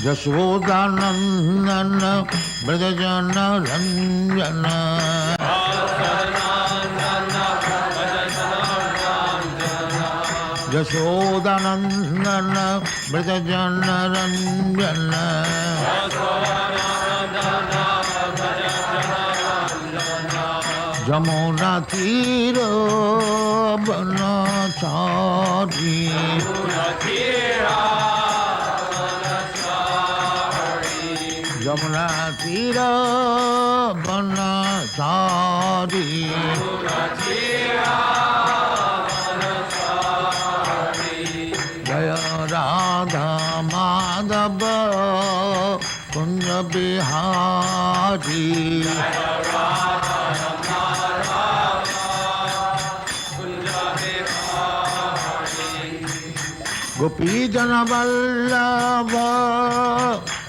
यशोदानंदन व्रजजनरञ्जन यशोदानंदन व्रजजनरञ्जन जमुना तीर बनचारी जमुना तीर बनचारी जय राधा माधव कुंज बिहारी गोपी जन वल्लभ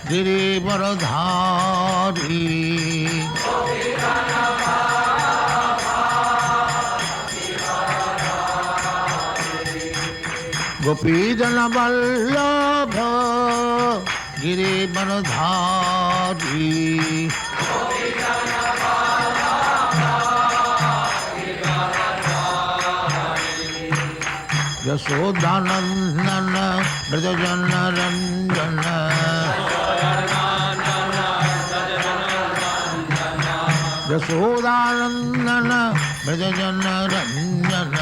गिरिवरधारी गोपी जन वल्लभ गिरिवरधारी यशोदानंदन व्रजजनरञ्जन यशोदानंदन व्रजजनरञ्जन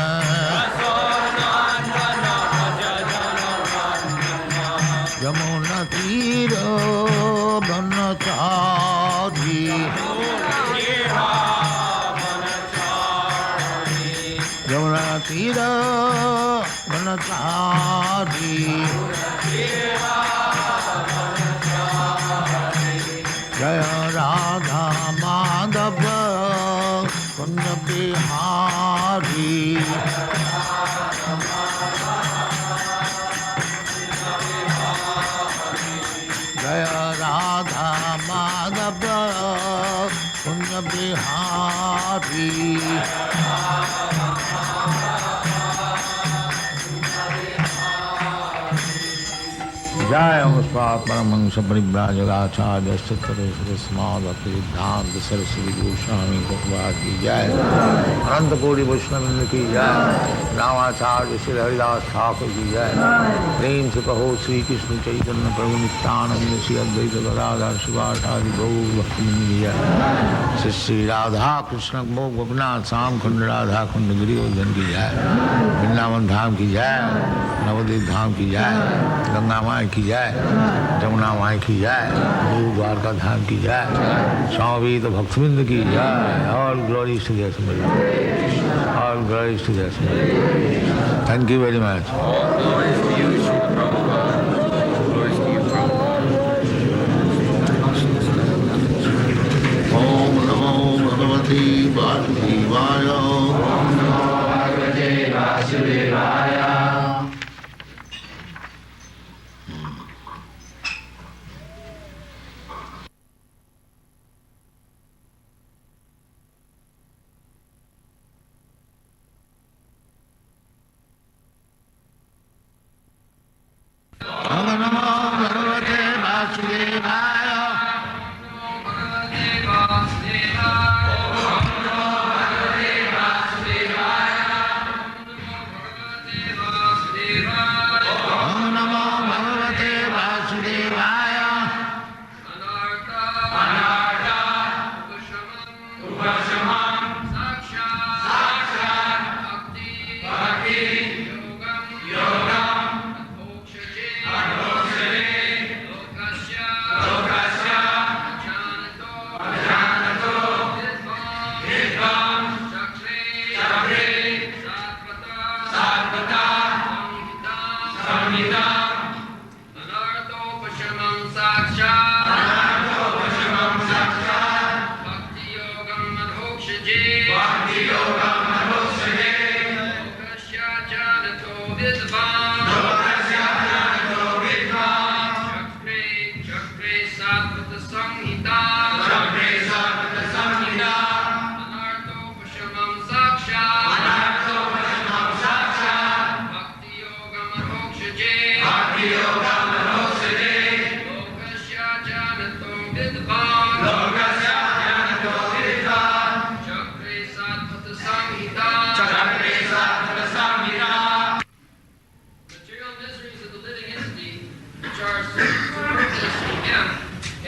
यमुना तीर बनचारी यमुना तीर बनचारी जय राधा माधव कुंज बिहारी जय राधा माधव कुंज बिहारी जय परमहंस परिव्राजकाचार्य सिद्धांत सरस्वती गोस्वामी भगवान की जय। अनंत कोटि वैष्णववृंद की जय। रामाचार्य श्री हरिदास ठाकुर की जय। प्रेम से कहो श्री कृष्ण चैतन्य प्रभु नित्यानंद श्री अद्वैत गदाधर शिवासादि गौर भक्तवृंद की जय। श्री श्री राधा कृष्ण गोपनाथ श्याम कुंड राधा कुंड गिरिवर्धन की जय। वृंदावन धाम की जय। नवद्वीप धाम की जय। गंगा माई की जय। जमुना माई की जय। गुरु द्वारका धाम की जय। स्वामी तो भक्तवृंद की जय। All glories to their samiti. All glories to their samiti. Thank you very much. ओम नमो भगवते वासुदेवाय। ओम नमो भगवते वासुदेवाय।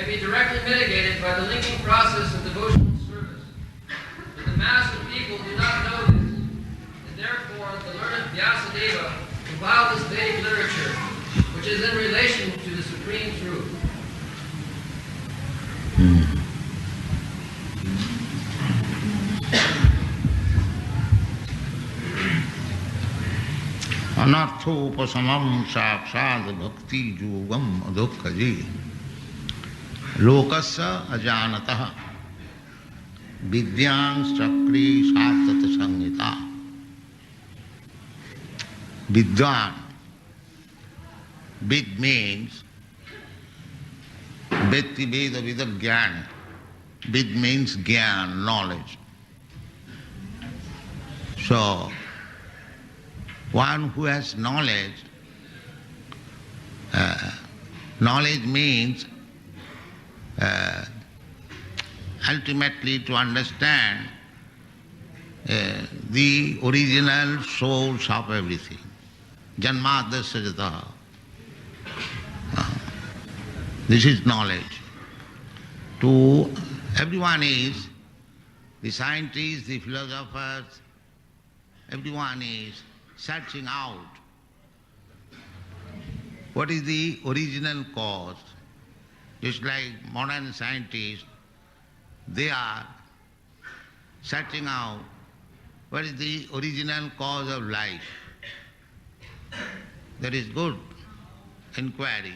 can be directly mitigated by the linking process of devotional service. But the mass of people do not know this, and therefore the learned Vyasadeva compiled this Vedic literature, which is in relation to the supreme truth. Anarthopasamam saksad bhakti yogam adukhaji lokasya ajanatah vidyang sakri satata samhita. Vidwan, vid means Vetti Veda Vida Gyan. Vid means Gyan, knowledge. So, one who has knowledge, knowledge means ultimately to understand the original source of everything. Janmadasya jataha. This is knowledge. To everyone is, the scientists, the philosophers, everyone is searching out what is the original cause. Just like modern scientists, they are searching out what is the original cause of life. That is good inquiry.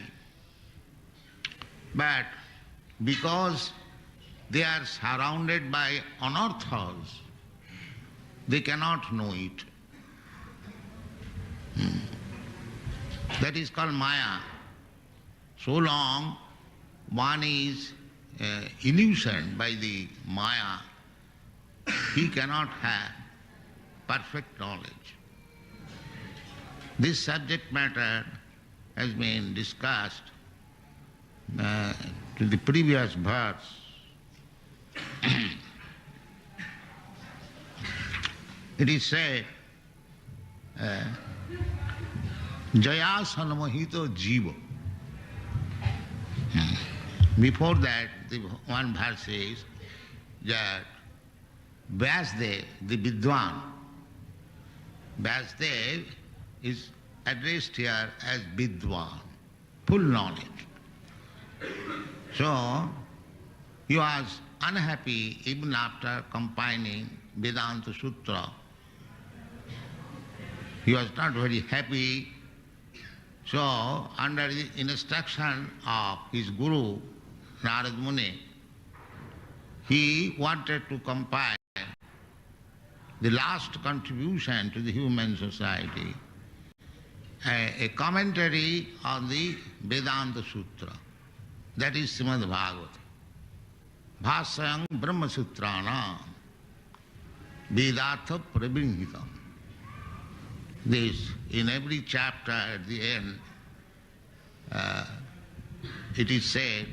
But because they are surrounded by unearthers, they cannot know it. That is called Maya. So long one is illusioned by the Maya, he cannot have perfect knowledge. This subject matter has been discussed to the previous verse. It is said, Jaya Sanamahito Jiva. Before that, the one verse says that Vyasdev, the Vidwan, Vyasdev is addressed here as Vidwan, full knowledge. So, he was unhappy even after compiling Vedanta Sutra. He was not very happy. So, under the instruction of his guru, Nārada Muni, he wanted to compile the last contribution to the human society, a commentary on the Vedanta Sutra. That is Srimad Bhagavatam. Bhāṣayam Brahma-sutranam Vedartha Prabhinhitam. This, in every chapter at the end, it is said,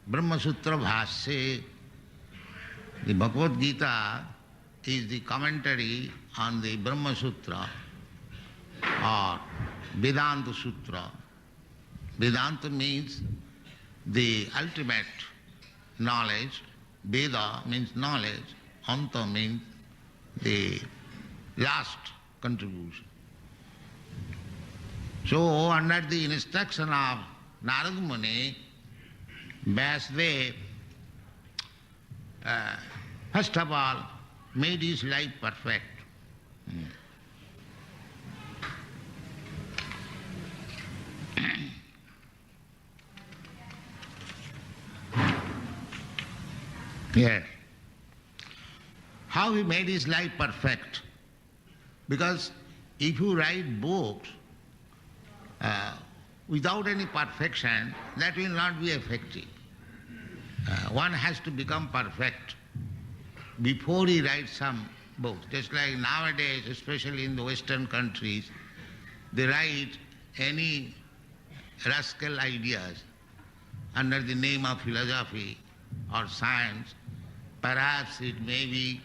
Brahma Sutra Bhāṣya, the Bhagavad Gita is the commentary on the Brahma Sutra or Vedanta Sutra. Vedanta means the ultimate knowledge. Veda means knowledge. Anta means the last contribution. So, under the instruction of Nārada Muni, Vyasdev, first of all, made his life perfect. Yes. How he made his life perfect? Because if you write books without any perfection, that will not be effective. One has to become perfect before he writes some books. Just like nowadays, especially in the Western countries, they write any rascal ideas under the name of philosophy or science. Perhaps it may be.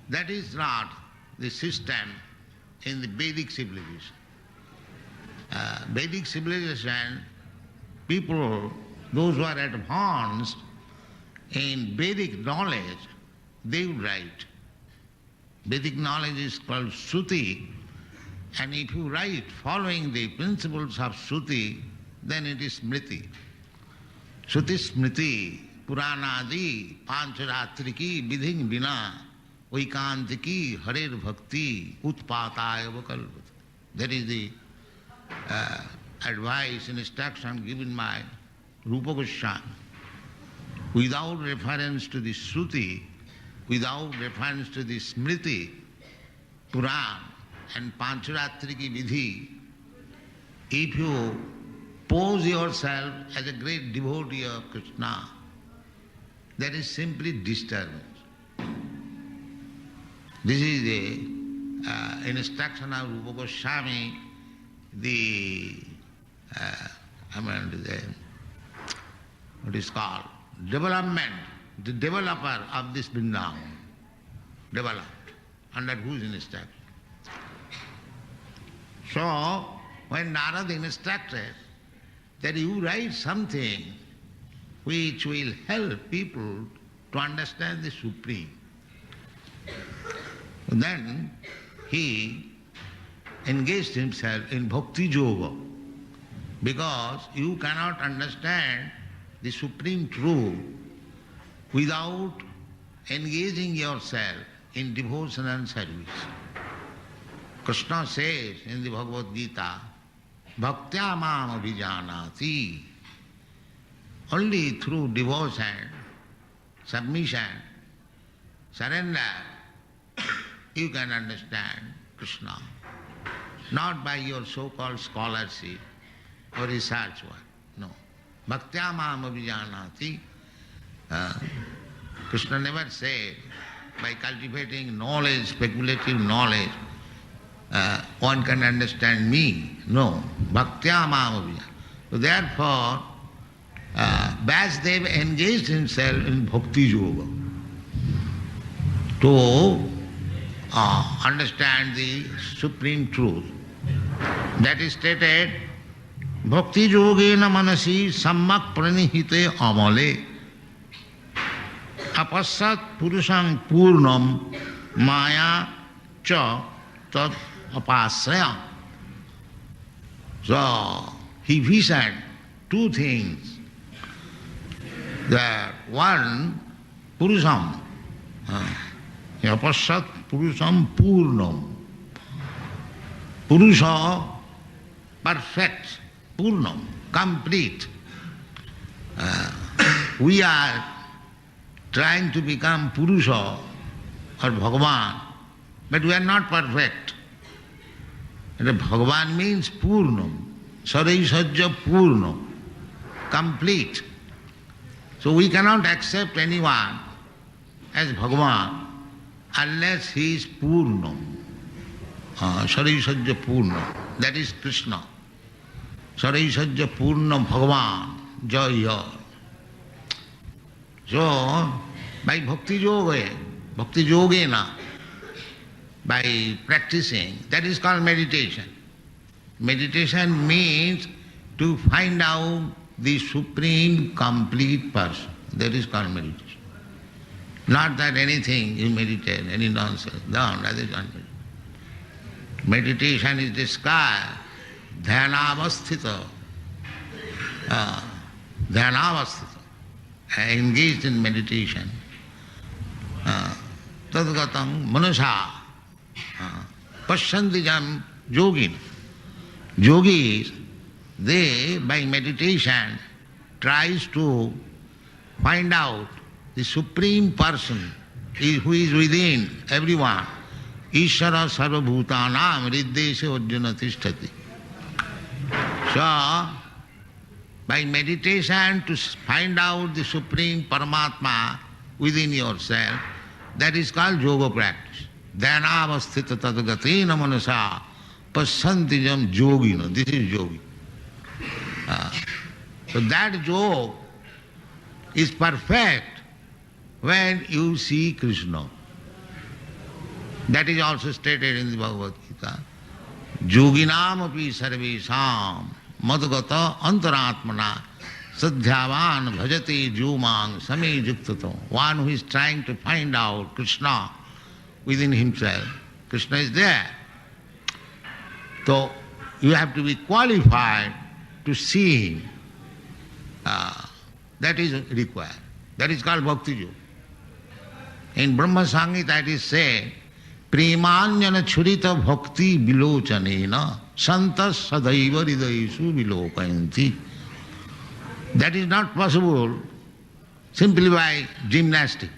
That is not the system in the Vedic civilization. Vedic civilization, people those who are advanced in Vedic knowledge, they would write. Vedic knowledge is called Shruti, and if you write following the principles of Shruti, then it is Smriti. Shruti Smriti, Puranadi, Pancharatriki, Vidhin Vina, Vaikantiki, Harer Bhakti, Utpataya Vakalpata. That is the advice and instruction given by Rupa Goswami. Without reference to the Shruti, without reference to the Smriti, Puran and Pancharatriki Vidhi, if you pose yourself as a great devotee of Krishna, that is simply disturbance. This is the instruction of Rupa Goswami, what is called development, the developer of this Vrindavan, developed under whose instruction. So, when Narada instructed that you write something which will help people to understand the Supreme, then he engaged himself in bhakti-yoga, because you cannot understand the Supreme Truth without engaging yourself in devotional service. Krishna says in the Bhagavad Gita, Bhaktya mam abhijanati. Only through devotion, submission, surrender, you can understand Krishna. Not by your so-called scholarship or research work. No. Bhaktya mam abhijanati. Krishna never said, by cultivating knowledge, speculative knowledge, one can understand me. No. Bhaktya mam abhijanati. So therefore, Vyasadeva engaged himself in bhakti-yoga to understand the Supreme Truth. That is stated, bhakti-yogena manasi sammak pranihite amale apasat puruṣaṁ purnam maya cha tad apasraya. So, he visioned two things. That one, puruṣaṁ, apasat puruṣaṁ purnam. Purusha, perfect, purnam, complete. We are trying to become Purusha or Bhagavan, but we are not perfect. And Bhagavan means purnam, sarve purnam, complete. So we cannot accept anyone as Bhagavan unless he is purnam, sarve purnam. That is Krishna. Sarve purnam Bhagavan, jaya. So, by bhakti-yogena, by practicing, that is called meditation. Meditation means to find out the Supreme complete person. That is called meditation. Not that anything you meditate, any nonsense. No, that is not meditation. Meditation is described, dhyanavasthita, engaged in meditation. Tadgatam manasa, pasyantijam yogin. Yogis, they, by meditation, tries to find out the Supreme Person who is within everyone. Ishara sarvabhutanam riddeshe arjuna tishtati. So, by meditation to find out the Supreme Paramatma within yourself, that is called yoga practice. Dhyanavasthita tadgatina manasa pasantijam yogina. This is yogi. So that yoga is perfect when you see Krishna. That is also stated in the Bhagavad Gita. Yoginam api sarvesam madgata antaratmana Sadhyavan bhajati jumang sami juktato. One who is trying to find out Krishna within himself. Krishna is there. So you have to be qualified to see him. That is required. That is called bhakti-yoga. In Brahma Samhita it is said, Premāñana churita bhakti vilochanena santas sadaiva hridayesu vilokayanti. That is not possible simply by gymnastics.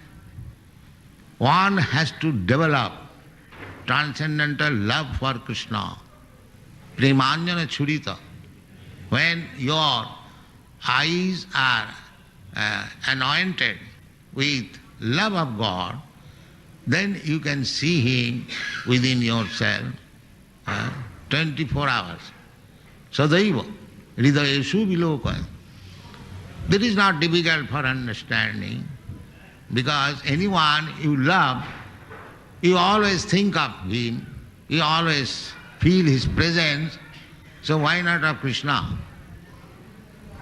One has to develop transcendental love for Krishna. Premāñana churita. When your eyes are anointed with love of God, then you can see Him within yourself 24 hours. Sadaiva hridayesu vilokayanti. That is not difficult for understanding, because anyone you love, you always think of him, you always feel his presence, so why not of Krishna?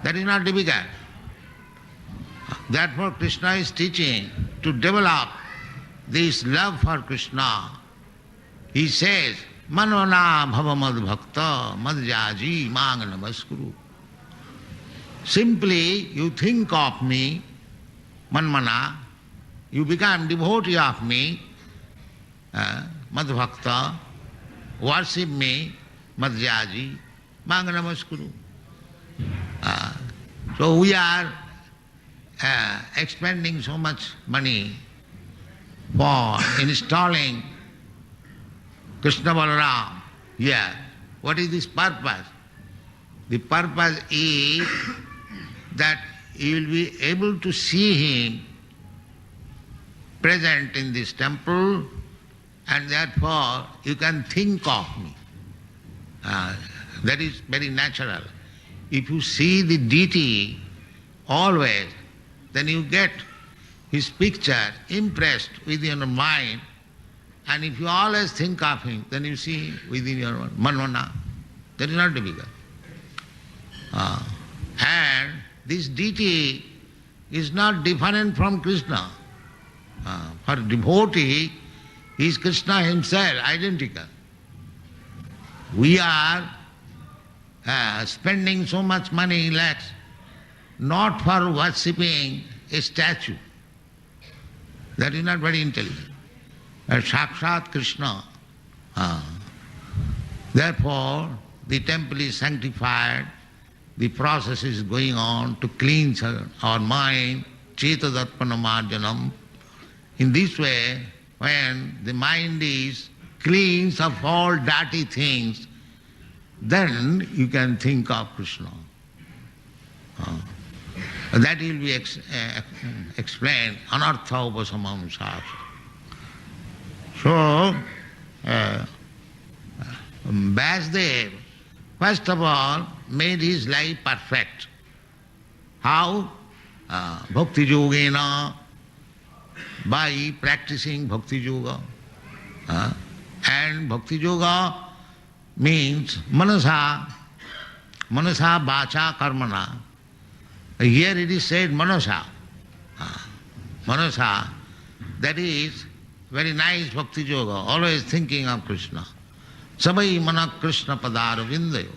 That is not difficult. Therefore Krishna is teaching to develop this love for Krishna. He says, Manona bhava mad bhakta madhyaji mang namaskuru. Simply you think of me, manmana, you become devotee of me, madhvakta, worship me, madhyaji, mang namaskuru. So we are expending so much money for installing Krishna Balaram here. What is this purpose? The purpose is that you will be able to see him present in this temple, and therefore you can think of me. That is very natural. If you see the deity always, then you get his picture impressed within your mind, and if you always think of him, then you see him within your manvana. That is not difficult. And this deity is not different from Krishna. For devotee, he is Krishna himself, identical. We are spending so much money, lakhs, not for worshipping a statue. That is not very intelligent. Sakshat Krishna. Therefore, the temple is sanctified. The process is going on to cleanse our mind, cetadarpanamarjanam. In this way, when the mind is cleansed of all dirty things, then you can think of Krishna. That will be explained, anartha upasamam sāstra. So, Vāsudeva, first of all, made his life perfect. How? Bhakti-yogena, by practicing bhakti-yoga. And bhakti-yoga means manasa, vāca, karmana. Here it is said manasa. Manasa, that is very nice bhakti-yoga, always thinking of Krishna. Sabai mana Krishna padaravindayo.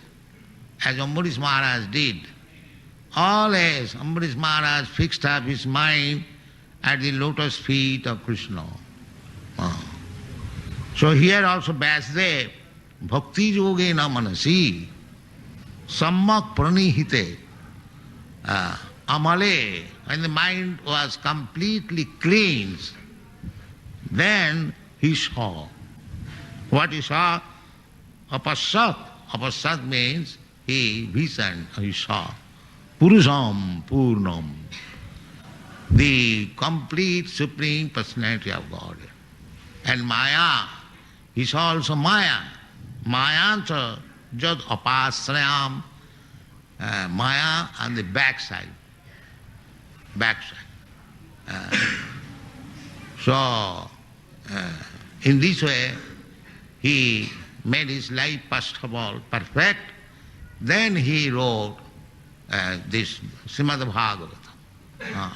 As Ambarish Maharaj did. Always Ambarish Maharaj fixed up his mind at the lotus feet of Krishna. So here also Vāsudeva, bhakti yogena manasi, sammak pranihite, amale, when the mind was completely cleansed, then he saw. What he saw? Apassat. Apassat means he visioned, he saw. Puruṣam Purnam, the complete Supreme Personality of God. And Maya, he saw also Maya. Mayancha jad apasrayam, Maya on the backside. So, in this way, he made his life first of all perfect. Then he wrote this Srimad Bhagavatam.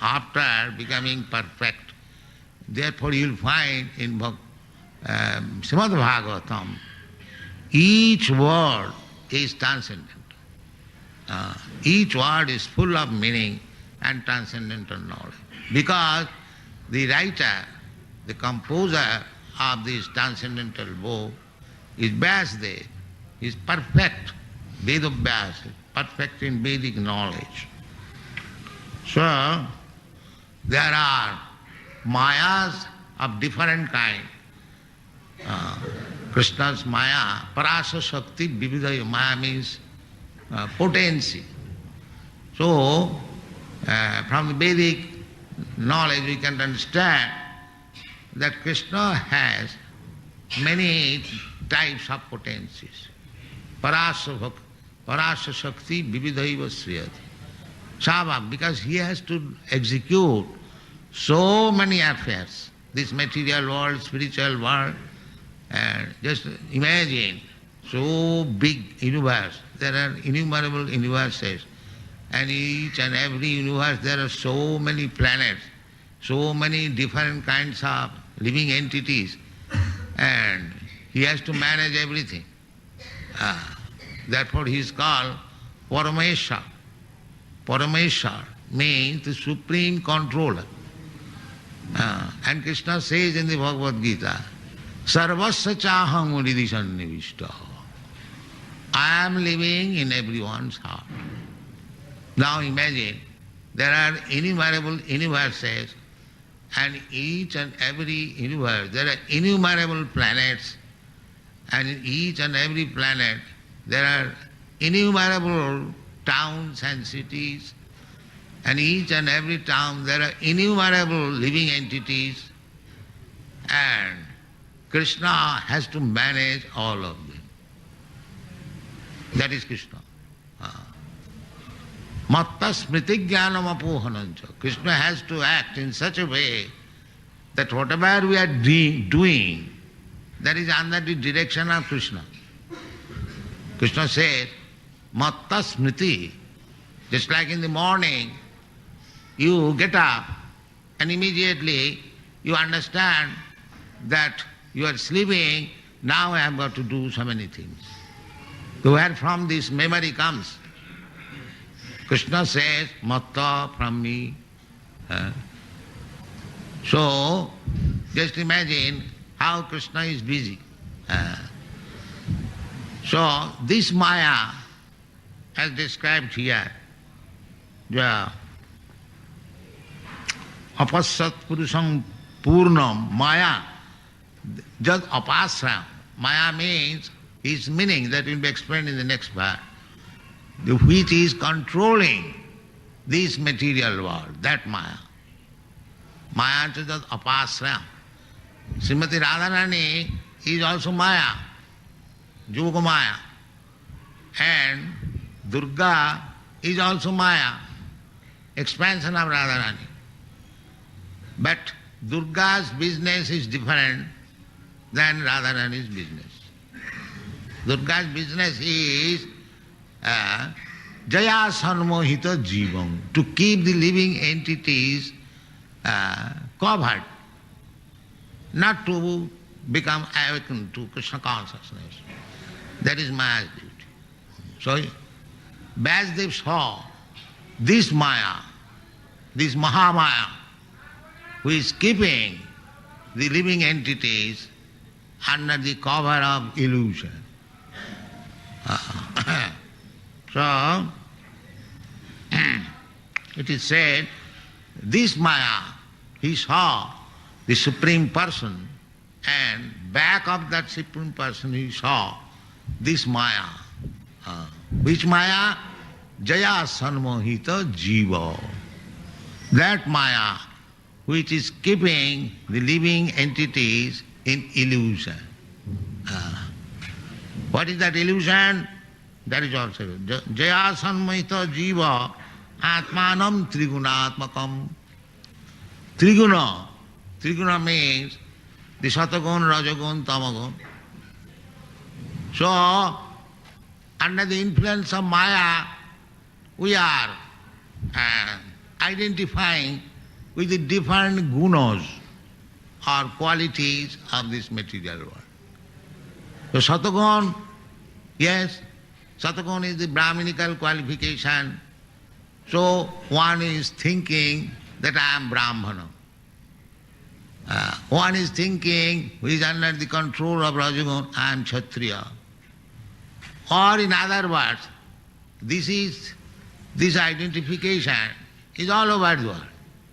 After becoming perfect, therefore you will find in Srimad Bhagavatam, each word is transcendental. Each word is full of meaning and transcendental knowledge. Because the writer, the composer of this transcendental book is Vyasadeva, is perfect, Veda-Vyasa, perfect in Vedic knowledge. So, there are mayas of different kind. Krishna's maya, parasa shakti vividaya. Maya means potency. So, from the Vedic knowledge we can understand that Krishna has many types of potencies. Parasa shakti vividaiva sriyati. Sava, because he has to execute so many affairs, this material world, spiritual world, and just imagine, so big universe, there are innumerable universes, and each and every universe there are so many planets, so many different kinds of living entities, and he has to manage everything. Therefore he is called Parameshwar. Parameshwar means the supreme controller. And Krishna says in the Bhagavad Gita, Sarvasya chaham uridhi sannivishta. I am living in everyone's heart. Now imagine, there are innumerable universes, and each and every universe, there are innumerable planets, and in each and every planet there are innumerable towns and cities, and each and every town there are innumerable living entities, and Krishna has to manage all of them. That is Krishna. Matta smriti jnanam apohanancha. Krishna has to act in such a way that whatever we are doing, that is under the direction of Krishna. Krishna says, Matta smriti. Just like in the morning, you get up and immediately you understand that you are sleeping, now I have got to do so many things. So where from this memory comes? Krishna says, Matta, from me. So, just imagine how Krishna is busy. So, this Maya, as described here, the apasat purusam purnam, Maya, just apasra. Maya means, its meaning that will be explained in the next part, which is controlling this material world, that Maya. Maya is just apasra. Srimati Radharani is also Maya, Yoga Maya. And Durga is also Maya, expansion of Radharani. But Durga's business is different than Radharani's business. Durga's business is Jaya Sanmohita Jivam, to keep the living entities covered, not to become awakened to Krishna consciousness. That is Maya's duty. So, Vyasadeva saw this Maya, this Mahamaya, who is keeping the living entities under the cover of illusion. So, it is said, this Maya, he saw the Supreme Person, and back of that Supreme Person he saw this Maya. Which Maya? Jaya Sanmohita Jiva. That Maya which is keeping the living entities in illusion. What is that illusion? That is also Jaya Sanmohita Jiva Atmanam Trigunatmakam. Triguna. Triguna means the Satagun, Rajagun, Tamagun. So, under the influence of Maya, we are identifying with the different gunas or qualities of this material world. So Satagun, yes, Satagun is the Brahminical qualification. So one is thinking that I am Brahmana. One is thinking, who is under the control of Rajagun, I am Kshatriya. Or in other words, this identification is all over the world.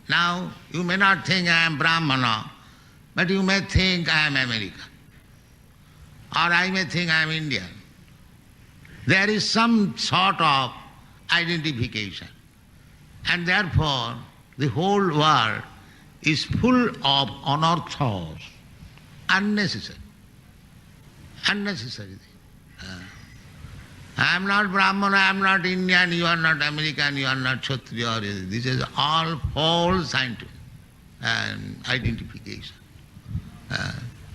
Now, you may not think I am Brahmana, but you may think I am American. Or I may think I am Indian. There is some sort of identification. And therefore, the whole world is full of anarthas, unnecessary. Unnecessary. I am not Brahmana, I am not Indian, you are not American, you are not Kshatriya. This is all false identification.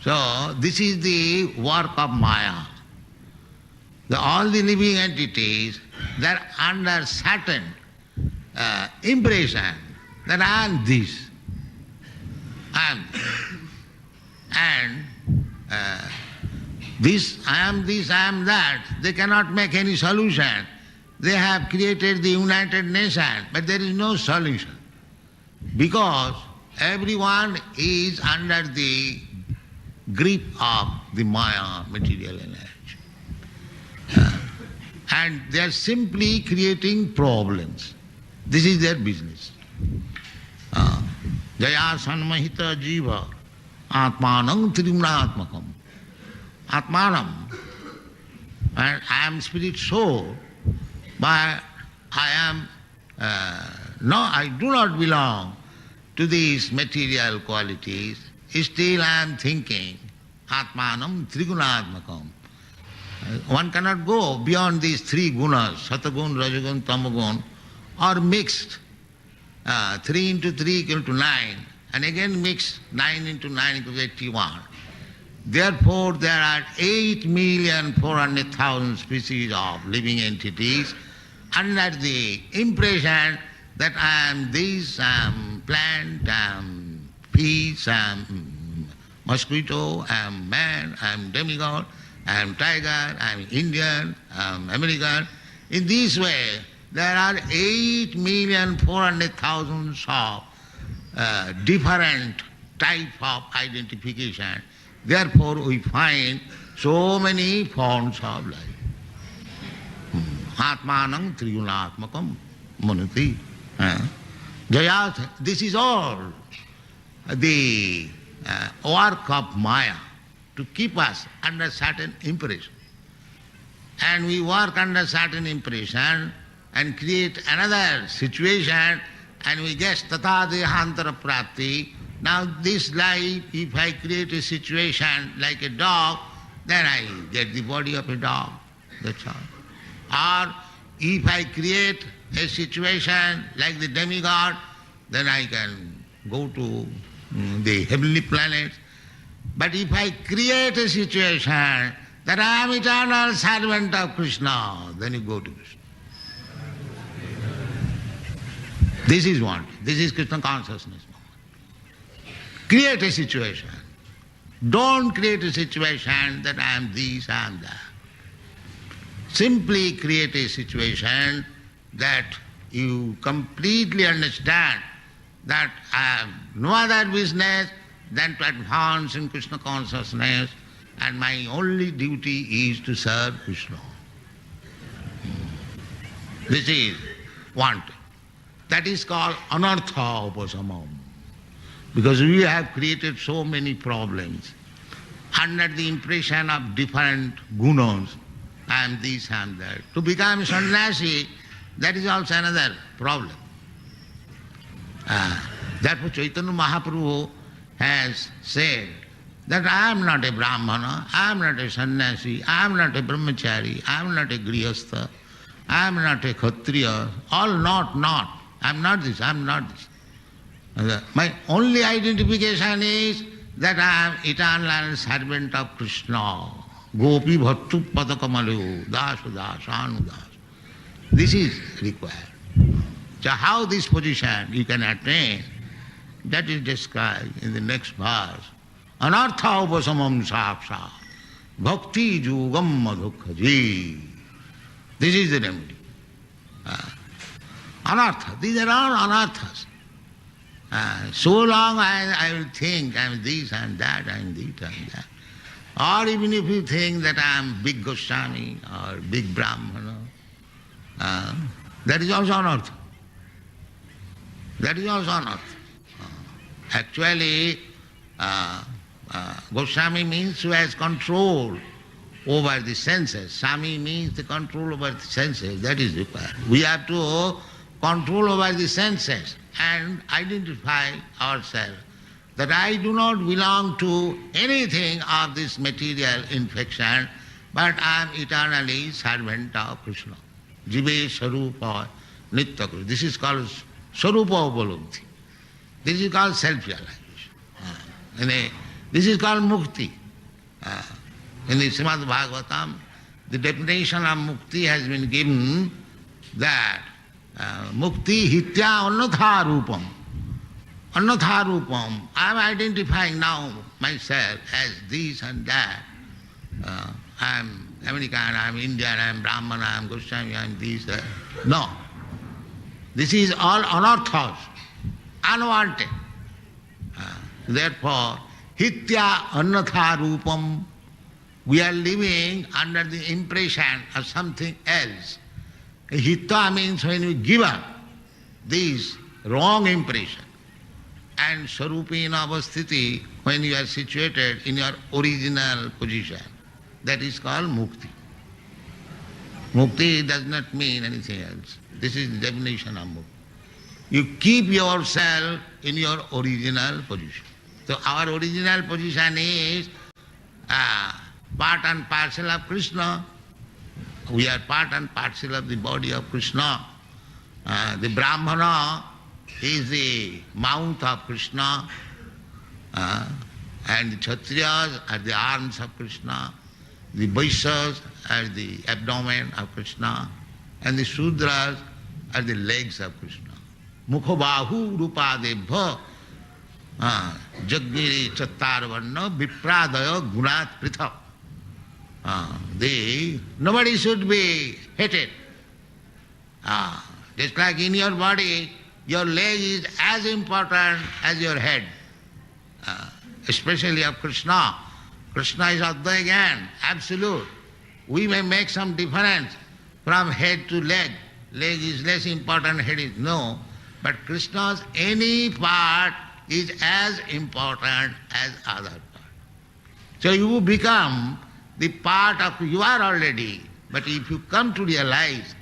So this is the work of Maya. All the living entities, they are under certain impression that I am this, I am this. And this, I am this, I am that. They cannot make any solution. They have created the United Nations, but there is no solution. Because everyone is under the grip of the Maya, material energy. And they are simply creating problems. This is their business. Jaya sanmahita jiva atmanam triguna-atmakam. Atmanam, and I am spirit soul, but I do not belong to these material qualities. Still I am thinking, Atmanam Triguna-atmakam. One cannot go beyond these three gunas, Satagun, Rajagun, Tamagun, or mixed. 3 into 3 equal to 9, and again mixed 9 into 9 equals 81. Therefore, there are 8,400,000 species of living entities under the impression that I am this, I am plant, I am fish, I am mosquito, I am man, I am demigod, I am tiger, I am Indian, I am American. In this way, there are 8,400,000 of different type of identification. Therefore, we find so many forms of life. Atmanam triguna-atmakam manati. Jayat, this is all the work of Maya to keep us under certain impression. And we work under certain impression and create another situation, and we get tata dehantara prapti. Now this life, if I create a situation like a dog, then I get the body of a dog, that's all. Or if I create a situation like the demigod, then I can go to the heavenly planets. But if I create a situation that I am eternal servant of Krishna, then you go to Krishna. This is what, this is Krishna consciousness. Create a situation. Don't create a situation that I am this, I am that. Simply create a situation that you completely understand that I have no other business than to advance in Krishna consciousness, and my only duty is to serve Krishna. This is one thing. That is called anartha upasamam. Because we have created so many problems under the impression of different gunas. I am this, I am that. To become sannyasi, that is also another problem. Therefore Chaitanya Mahaprabhu has said that I am not a brahmana, I am not a sannyasi, I am not a brahmachari, I am not a grihastha, I am not a kshatriya, all not. I am not this, I am not this. My only identification is that I am eternal servant of Krishna. Gopi bhattu padakamalu, dasu dasanudas. This is required. So how this position you can attain, that is described in the next verse. Anartha upasamam sāksā bhakti yogam madhukhaji. This is the remedy. Anartha, these are all anarthas. So long I will think I am this, I am that, I am this, I am that. Or even if you think that I am big Goswami or big Brahmana, that is also anartha. That is also anartha. Actually, Goswami means who has control over the senses. Swami means the control over the senses. That is required. We have to control over the senses and identify ourselves that I do not belong to anything of this material infection, but I am eternally servant of Krishna. Jive sarupa nitya Krishna. This is called sarupa upalabdhi. This is called self-realization. This is called mukti. In the Srimad Bhagavatam, the definition of mukti has been given that mukti hitya annatha rupam. Annatha rupam. I am identifying now myself as this and that. I am American, I am Indian, I am Brahmana, I am Goswami, I am this, that. No. This is all anarthas, unwanted. Therefore, hitya annatha rupam. We are living under the impression of something else. Hitta means when you give up this wrong impression. And sarupena avasthiti, when you are situated in your original position. That is called mukti. Mukti does not mean anything else. This is the definition of mukti. You keep yourself in your original position. So our original position is part and parcel of Krishna. We are part and parcel of the body of Krishna. The Brahmana is the mouth of Krishna, and the Kshatriyas are the arms of Krishna, the Vaishyas are the abdomen of Krishna, and the Sudras are the legs of Krishna. Mukhabahu rupadebha jagniri chattarvarna vipradaya gunat prithak. Nobody should be hated. Just like in your body, your leg is as important as your head, especially of Krishna. Krishna is Advaya again, absolute. We may make some difference from head to leg. Leg is less important, head is no. But Krishna's any part is as important as other part. So you become the part of, you are already, but if you come to realize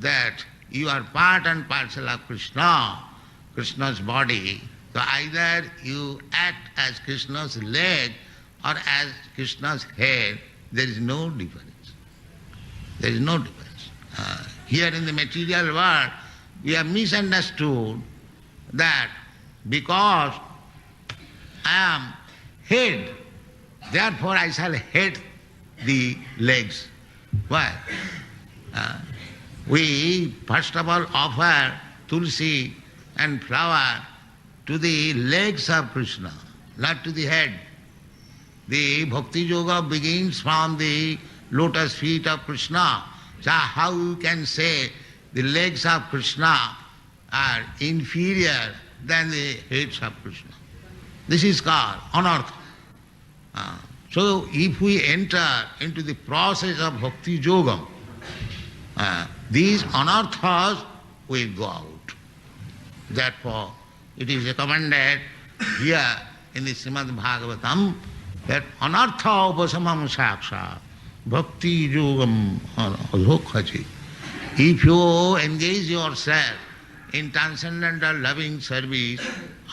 that you are part and parcel of Krishna, Krishna's body, so either you act as Krishna's leg or as Krishna's head, there is no difference. There is no difference. Here in the material world, we have misunderstood that because I am head, therefore I shall hate the legs. Why? We first of all offer tulsi and flower to the legs of Krishna, not to the head. The bhakti-yoga begins from the lotus feet of Krishna. So how you can say the legs of Krishna are inferior than the heads of Krishna? This is called anartha. So if we enter into the process of bhakti-yoga, these anarthas will go out. Therefore, it is recommended here in the Srimad Bhagavatam that anartha upasamam sāksā bhakti yogam adhokhaji. If you engage yourself in transcendental loving service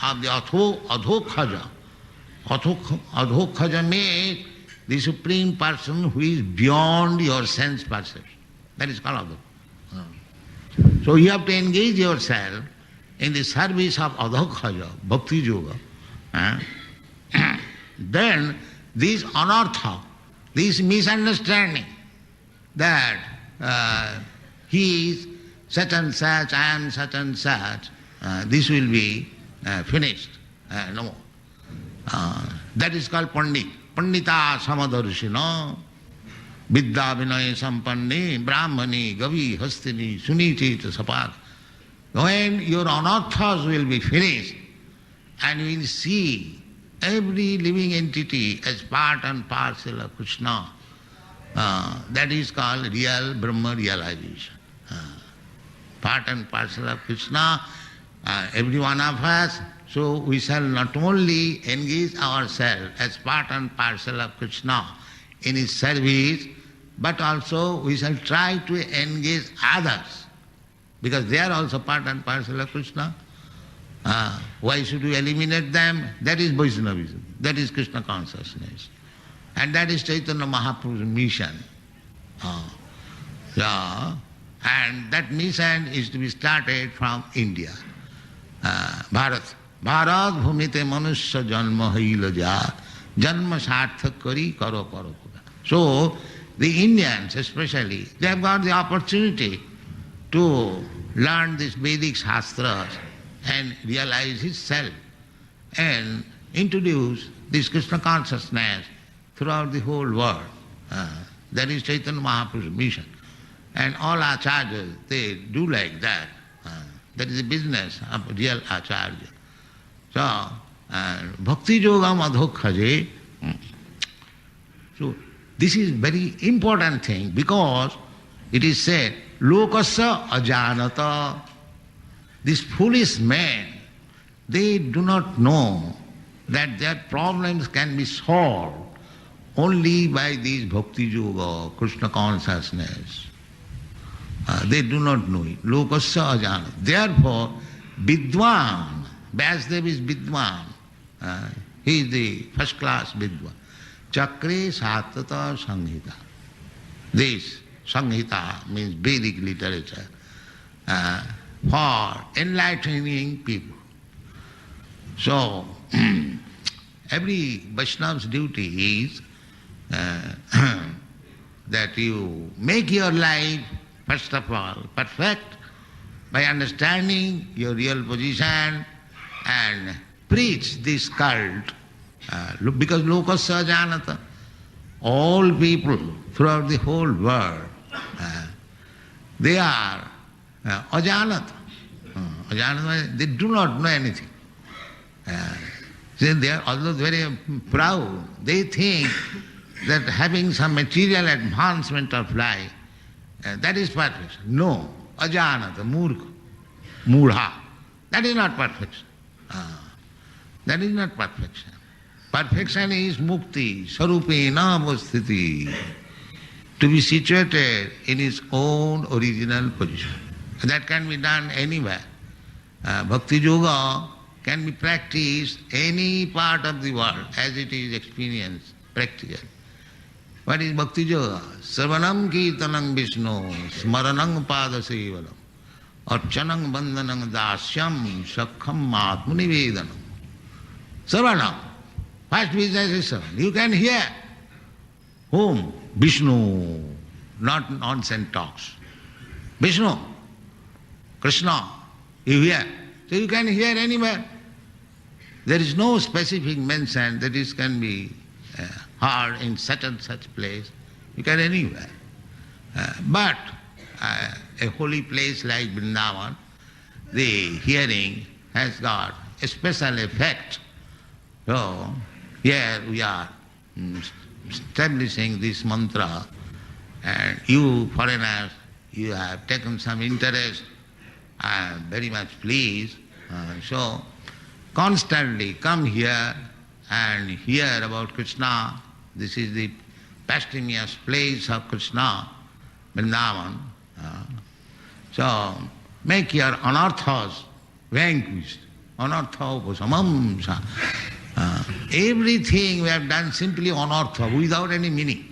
of the adhokhaja, adhokhaja means the Supreme Person who is beyond your sense perception. That is called adhokhaja. So you have to engage yourself in the service of adhokhaja, bhakti yoga. Then this anartha, this misunderstanding that he is such and such, I am such and such, this will be finished. No. That is called Pandit. Pandita Samadarshina, Vidya Vinaya Sampanni, Brahmani, Gavi, Hastini, Suniti, Sapak. When your anarthas will be finished, and you will see every living entity as part and parcel of Krishna, that is called real Brahma realization. Part and parcel of Krishna, every one of us, so we shall not only engage ourselves as part and parcel of Krishna in his service, but also we shall try to engage others, because they are also part and parcel of Krishna. Why should we eliminate them? That is Vaishnavism, that is Krishna consciousness. And that is Chaitanya Mahaprabhu's mission. And that mission is to be started from India. Bharat. Bharat bhumite manusya janma haila jat, janma sarthak kari karo karo. So, the Indians especially, they have got the opportunity to learn these Vedic Shastras and realize his self and introduce this Krishna consciousness throughout the whole world. That is Chaitanya Mahaprabhu's mission. And all acharyas, they do like that. That is the business of real acharya. So, bhakti-yoga madhokhaje. So, this is very important thing because it is said, lokasya ajanata. These foolish men, they do not know that their problems can be solved only by this bhakti-yoga, Krishna consciousness. They do not know it. Lokasya ajana. Therefore, Vidwan, Vyasdev is Vidwan. He is the first class Vidwan. Chakre Satata Sanghita. This Sanghita means Vedic literature for enlightening people. So, every Vaishnava's duty is that you make your life, first of all, perfect by understanding your real position and preach this cult. Because lokasya janata, all people throughout the whole world, they are ajanata. Ajanata, they do not know anything. They are although very proud, they think that having some material advancement of life, that is perfection. No, ajanata, murkha, mudha. That is not perfection. That is not perfection. Perfection is mukti, sarupena avasthiti, to be situated in its own original position. That can be done anywhere. Bhakti yoga can be practiced any part of the world as it is experienced practically. What is bhakti yoga? Sarvanam kirtanam Vishnu, smaranam padasevalam, archanam bandhanam dasyam, sakham atmanivedanam. Sarvanam. First business is Sarvanam. You can hear. Whom? Vishnu. Not nonsense talks. Vishnu. Krishna. You hear. So you can hear anywhere. There is no specific mention that it can be heard in such and such place. You can anywhere. But a holy place like Vrindavan, the hearing has got a special effect. So here we are establishing this mantra, and you foreigners, you have taken some interest. I am very much pleased. So constantly come here and hear about Krishna. This is the pastimeous place of Krishna, Vrindavan. So make your anarthas vanquished. Anartha upasamam. Everything we have done simply anartha, without any meaning.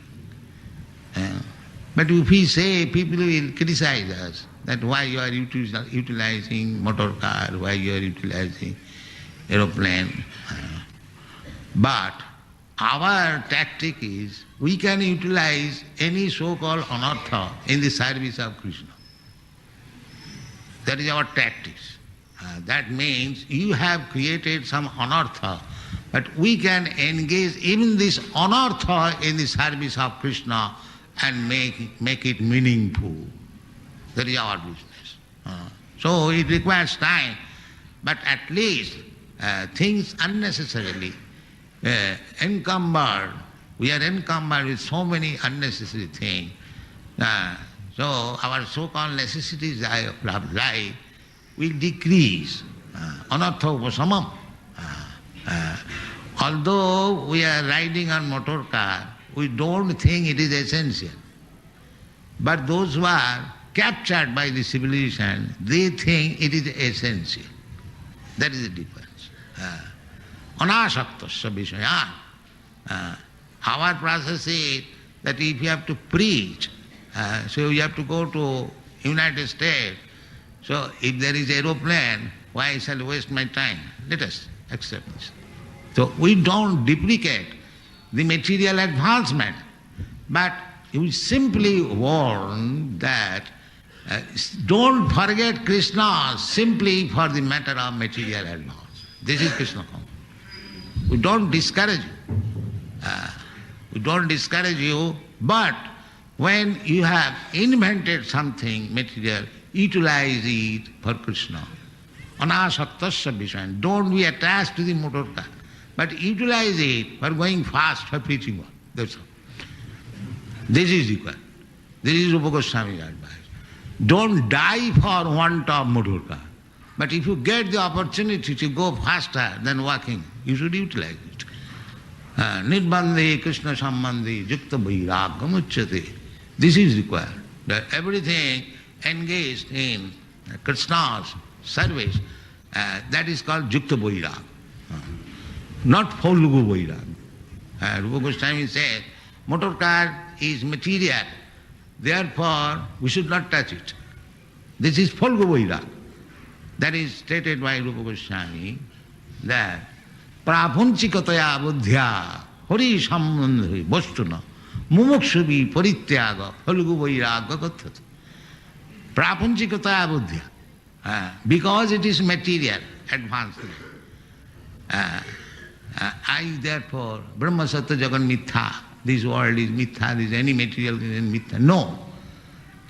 But if we say, people will criticize us that why you are utilizing motor car, why you are utilizing aeroplane. But our tactic is, we can utilize any so-called anartha in the service of Krishna. That is our tactics. That means you have created some anartha, but we can engage even this anartha in the service of Krishna and make it meaningful. That is our business. So it requires time, but at least things unnecessarily encumbered. We are encumbered with so many unnecessary things. So our so-called necessities of life will decrease. Anartha upasamam. Although we are riding on motor car, we don't think it is essential. But those who are captured by the civilization, they think it is essential. That is the difference. Anāsaktasya viṣayān. Our process is that if you have to preach, so you have to go to United States. So if there is aeroplane, why shall I waste my time? Let us accept this. So we don't deprecate the material advancement, but we simply warn that don't forget Krishna simply for the matter of material advance. This is Krishna consciousness. We don't discourage you. But when you have invented something material, utilize it for Krishna. Anāsaktasya viṣayān. Don't be attached to the motor car, but utilize it for going fast, for preaching work. That's all. This is required. This is Rupa Goswami's advice. Don't die for want of motor car. But if you get the opportunity to go faster than walking, you should utilize it. Nirbandhe Krishna sambandhe yukta vairāgam uchyate. This is required. That everything engaged in Krishna's service, that is called yukta vairāgam. Not phalgu vairāgam. Rupa Goswami says, motor car is material, therefore we should not touch it. This is phalgu vairāgam. That is stated by Rupa Goswami that prapunchikataya buddhya hari sambandhe vastuna mumuksuvi parityaga phalgu vairāga gathati. Prapunchikataya buddhya. Because it is material, advancement. I therefore, Brahma Satya Jagan Mithya, this world is mithya, this any material is mithya. No.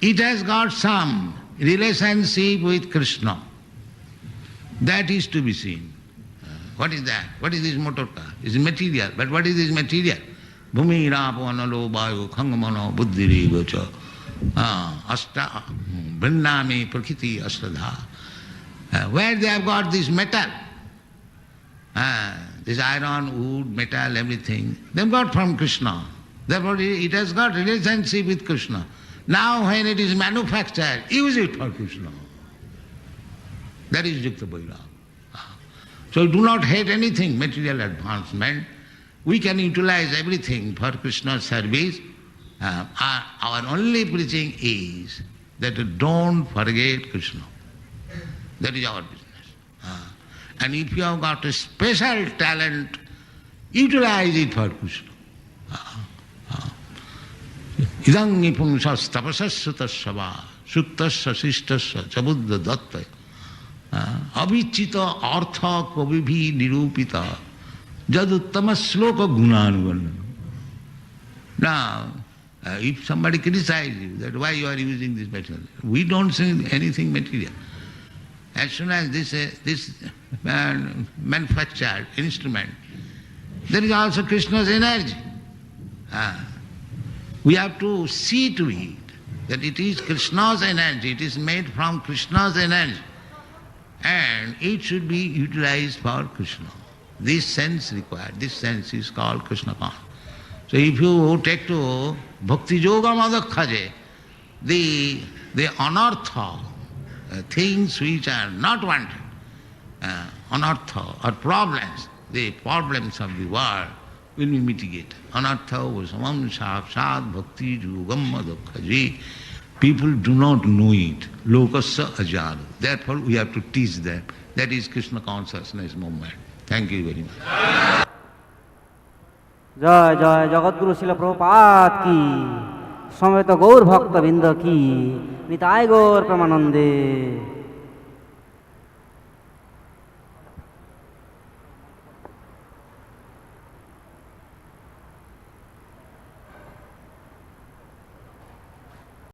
It has got some relationship with Krishna. That is to be seen. What is that? What is this motor car? It's material. But what is this material? Bhumi rapo analo vayu khangamano buddhiri vacha asta brindami prakriti astadha. Where they have got this metal, this iron, wood, metal, everything, they have got from Krishna. Therefore it has got relationship with Krishna. Now when it is manufactured, use it for Krishna. That is yukta vairāga. So do not hate anything, material advancement. We can utilize everything for Krishna's service. Our only preaching is that don't forget Krishna. That is our business. And if you have got a special talent, utilize it for Krishna. Idang nipumsas tapasasya tasya suktasya sishtasya chabuddha dattaya avichita artha kavibhi nirupita jaduttama sloka gunanuvarnana. Now, if somebody criticizes you that why you are using this material, we don't say anything material. As soon as this manufactured instrument, there is also Krishna's energy. We have to see to it that it is Krishna's energy, it is made from Krishna's energy, and it should be utilized for Krishna. This sense required, this sense is called Krishna consciousness. So if you take to bhakti-yoga madakhaje, the anartha, things which are not wanted, anartha or problems, the problems of the world will be mitigated. Anartha upasamam sakshat bhakti yogam madakhaje. People do not know it. Lokasya ajara. Therefore we have to teach them. That is Krishna consciousness movement. Thank you very much. जय जय जगद्गुरु श्रील प्रभुपाद की, समेत गौर भक्त बिंद की, निताय गौर प्रेमानंदे।